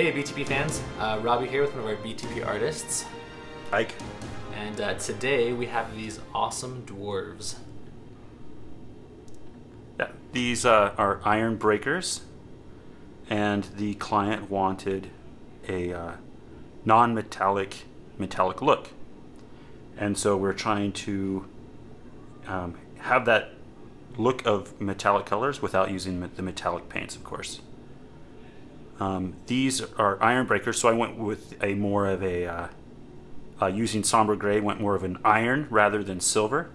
Hey BTP fans, Robbie here with one of our BTP artists. Ike. And today we have these awesome dwarves. Yeah, these are iron breakers, and the client wanted a non-metallic metallic look. And so we're trying to have that look of metallic colors without using the metallic paints, of course. These are iron breakers, so I went with a more of a using somber gray, went more of an iron rather than silver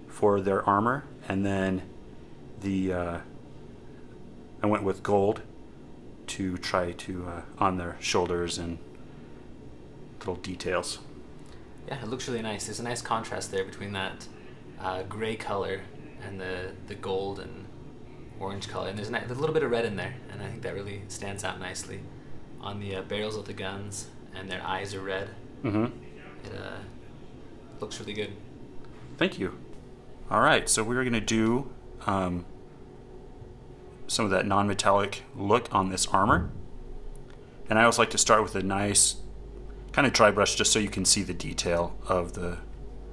for their armor, and then I went with gold to try to on their shoulders and little details. Yeah, it looks really nice. There's a nice contrast there between that gray color and the gold and orange color, and there's a little bit of red in there, and I think that really stands out nicely on the barrels of the guns, and their eyes are red. Mm-hmm. It looks really good. Thank you. All right, so we're going to do some of that non-metallic look on this armor, and I always like to start with a nice kind of dry brush just so you can see the detail of the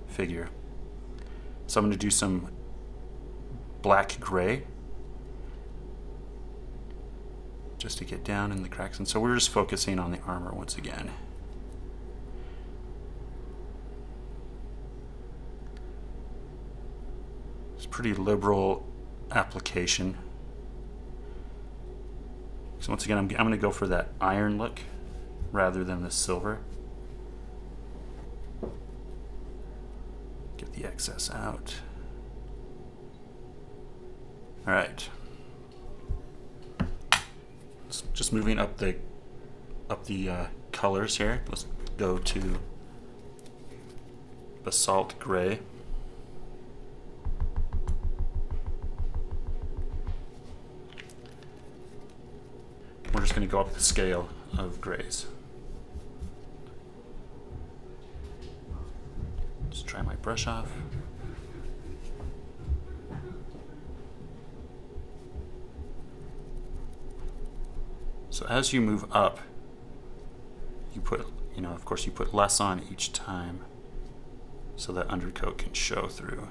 figure. So I'm going to do some black gray just to get down in the cracks, and so we're just focusing on the armor once again. It's pretty liberal application. So once again, I'm going to go for that iron look rather than the silver. Get the excess out. All right. Just moving up the colors here. Let's go to basalt gray. We're just going to go up the scale of grays. Just dry my brush off. So as you move up, you put, of course you put less on each time so that undercoat can show through.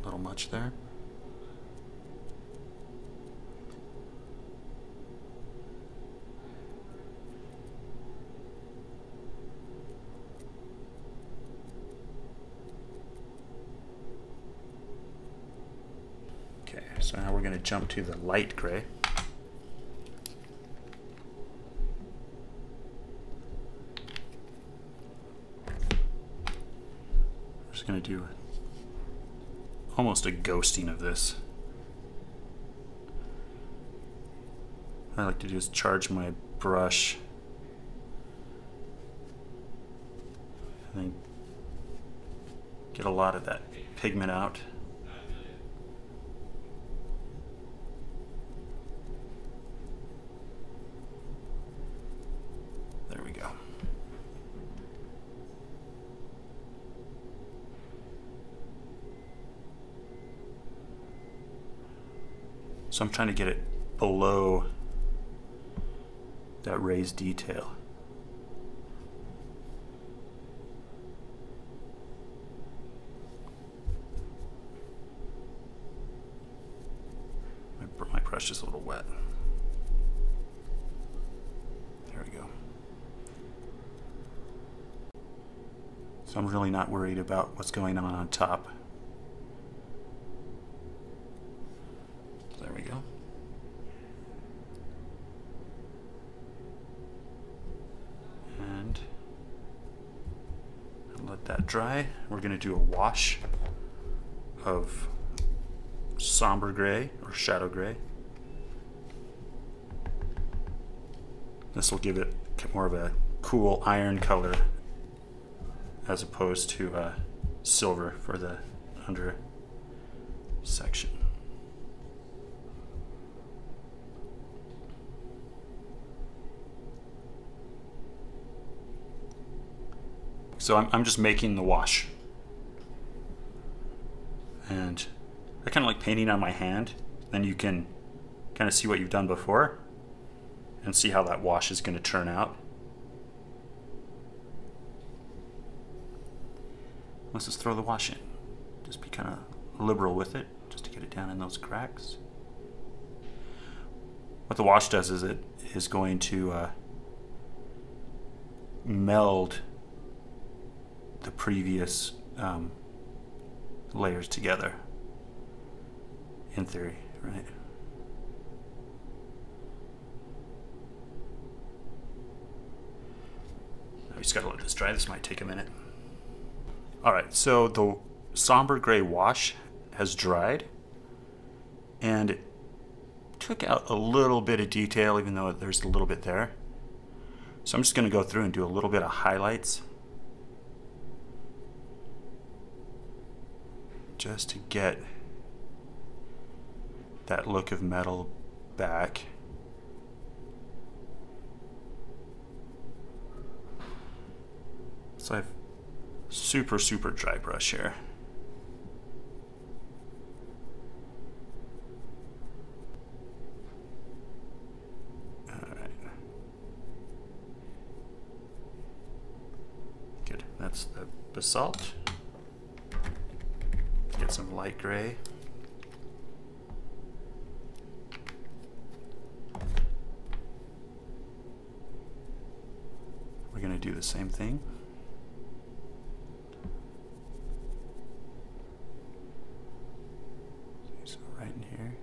A little much there. Okay, so now we're going to jump to the light gray. I'm just going to do almost a ghosting of this. What I like to do is charge my brush and then get a lot of that pigment out. There we go. So I'm trying to get it below that raised detail. My brush is a little wet. There we go. So I'm really not worried about what's going on top. There we go. And let that dry. We're going to do a wash of somber gray or shadow gray. This will give it more of a cool iron color as opposed to silver for the under section. So I'm just making the wash. And I kind of like painting on my hand. Then you can kind of see what you've done before and see how that wash is going to turn out. Let's just throw the wash in. Just be kind of liberal with it, just to get it down in those cracks. What the wash does is it is going to meld the previous layers together, in theory, right? I just gotta let this dry. This might take a minute. All right, so the somber gray wash has dried, and it took out a little bit of detail, even though there's a little bit there. So I'm just gonna go through and do a little bit of highlights just to get that look of metal back. So I have super dry brush here. Alright. Good. That's the basalt. Get some light gray. We're going to do the same thing. So right in here.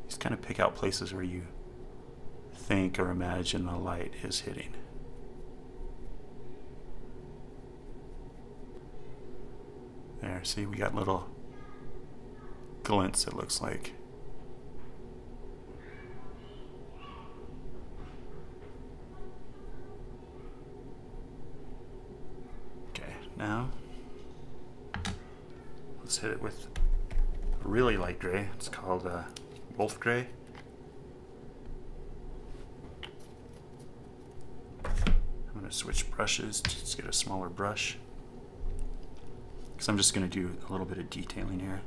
Just kind of pick out places where you think or imagine the light is hitting. There, see, we got little glints, it looks like. Okay, now let's hit it with a really light gray. It's called wolf gray. I'm going to switch brushes to just get a smaller brush, because I'm just going to do a little bit of detailing here.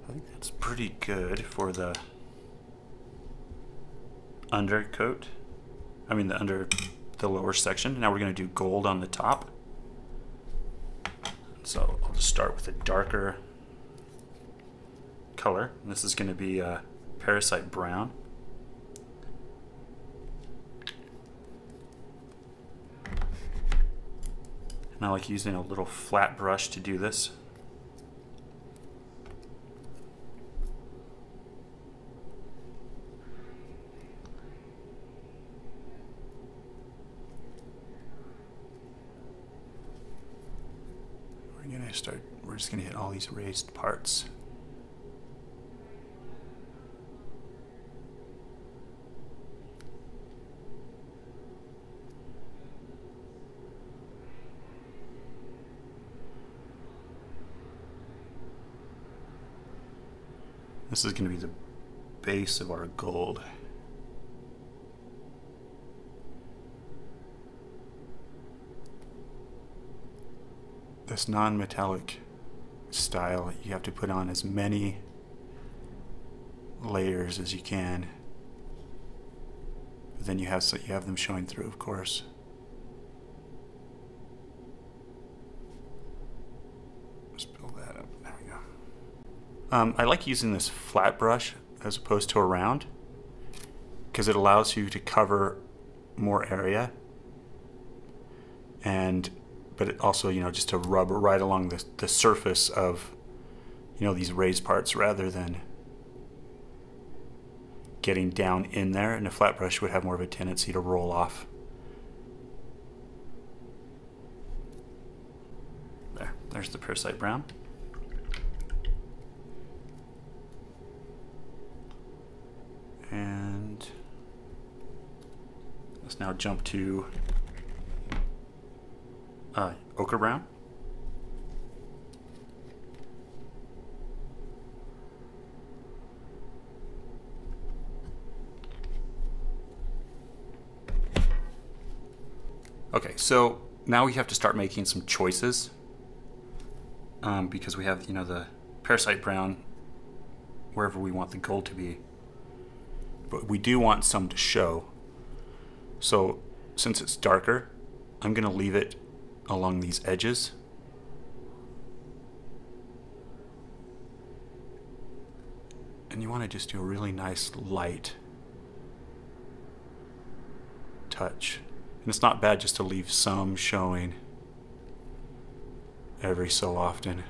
I think that's pretty good for the undercoat. I mean the lower section. Now we're going to do gold on the top. So I'll just start with a darker color. And this is going to be Parasite Brown. And I like using a little flat brush to do this. We're just going to hit all these raised parts. This is going to be the base of our gold. This non-metallic style, you have to put on as many layers as you can. But then you have them showing through, of course. Let's build that up. There we go. I like using this flat brush as opposed to a round, because it allows you to cover more area, but it also, just to rub right along the surface of, these raised parts, rather than getting down in there. And a flat brush would have more of a tendency to roll off There's the parasite brown. And let's now jump to ochre brown. Okay, so now we have to start making some choices because we have, you know, the parasite brown wherever we want the gold to be, but we do want some to show. So since it's darker, I'm going to leave it along these edges. And you want to just do a really nice light touch. And it's not bad just to leave some showing every so often.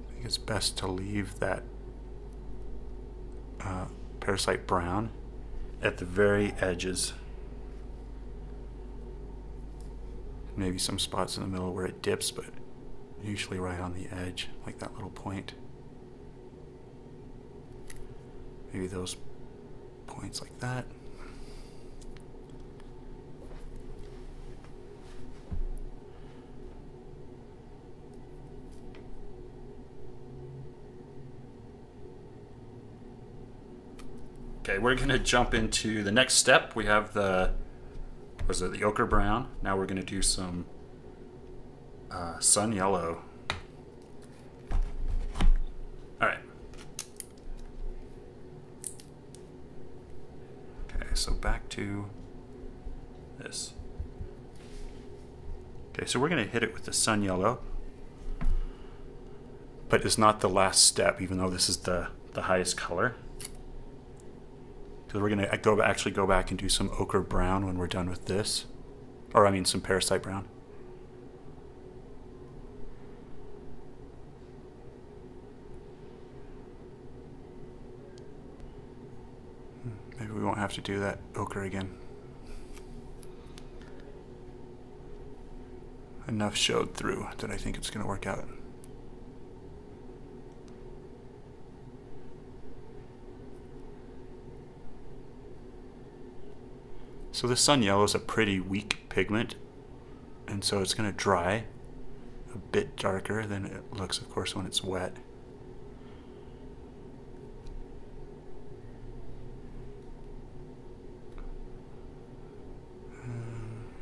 I think it's best to leave that parasite brown at the very edges. Maybe some spots in the middle where it dips, but usually right on the edge, like that little point. Maybe those points like that. Okay, we're going to jump into the next step. We have the ochre brown. Now we're going to do some sun yellow. All right. Okay, so back to this. Okay, so we're going to hit it with the sun yellow, but it's not the last step, even though this is the highest color. Because we're going to actually go back and do some ochre brown when we're done with this. Or I mean some parasite brown. Maybe we won't have to do that ochre again. Enough showed through that I think it's going to work out. So the sun yellow is a pretty weak pigment, and so it's going to dry a bit darker than it looks, of course, when it's wet.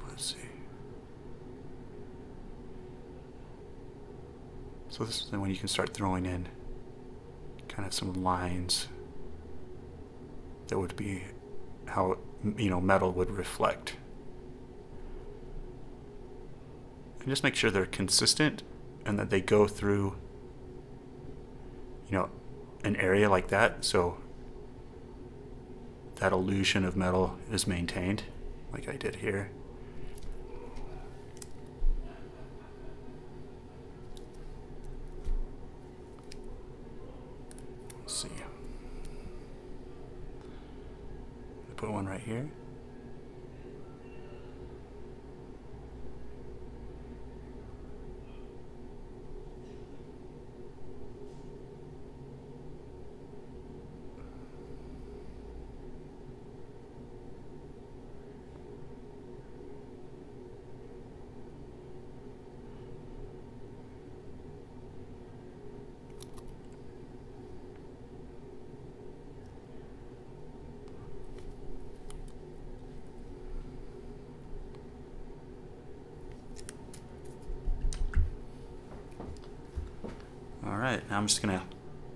Let's see. So this is when you can start throwing in kind of some lines that would be how, you know, metal would reflect. And just make sure they're consistent and that they go through, you know, an area like that, so that illusion of metal is maintained, like I did here. Let's see. Put one right here. Alright, now I'm just going to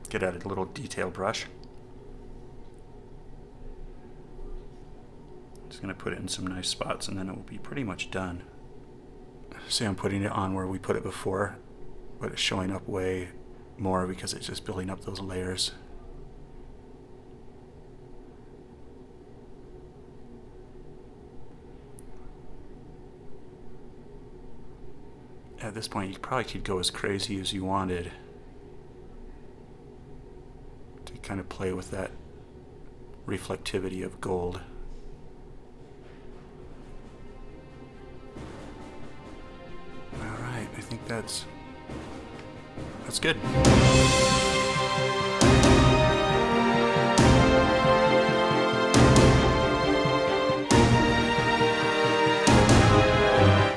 get out a little detail brush. Just going to put it in some nice spots and then it will be pretty much done. See, I'm putting it on where we put it before, but it's showing up way more because it's just building up those layers. At this point, you probably could go as crazy as you wanted to kind of play with that reflectivity of gold. that's good.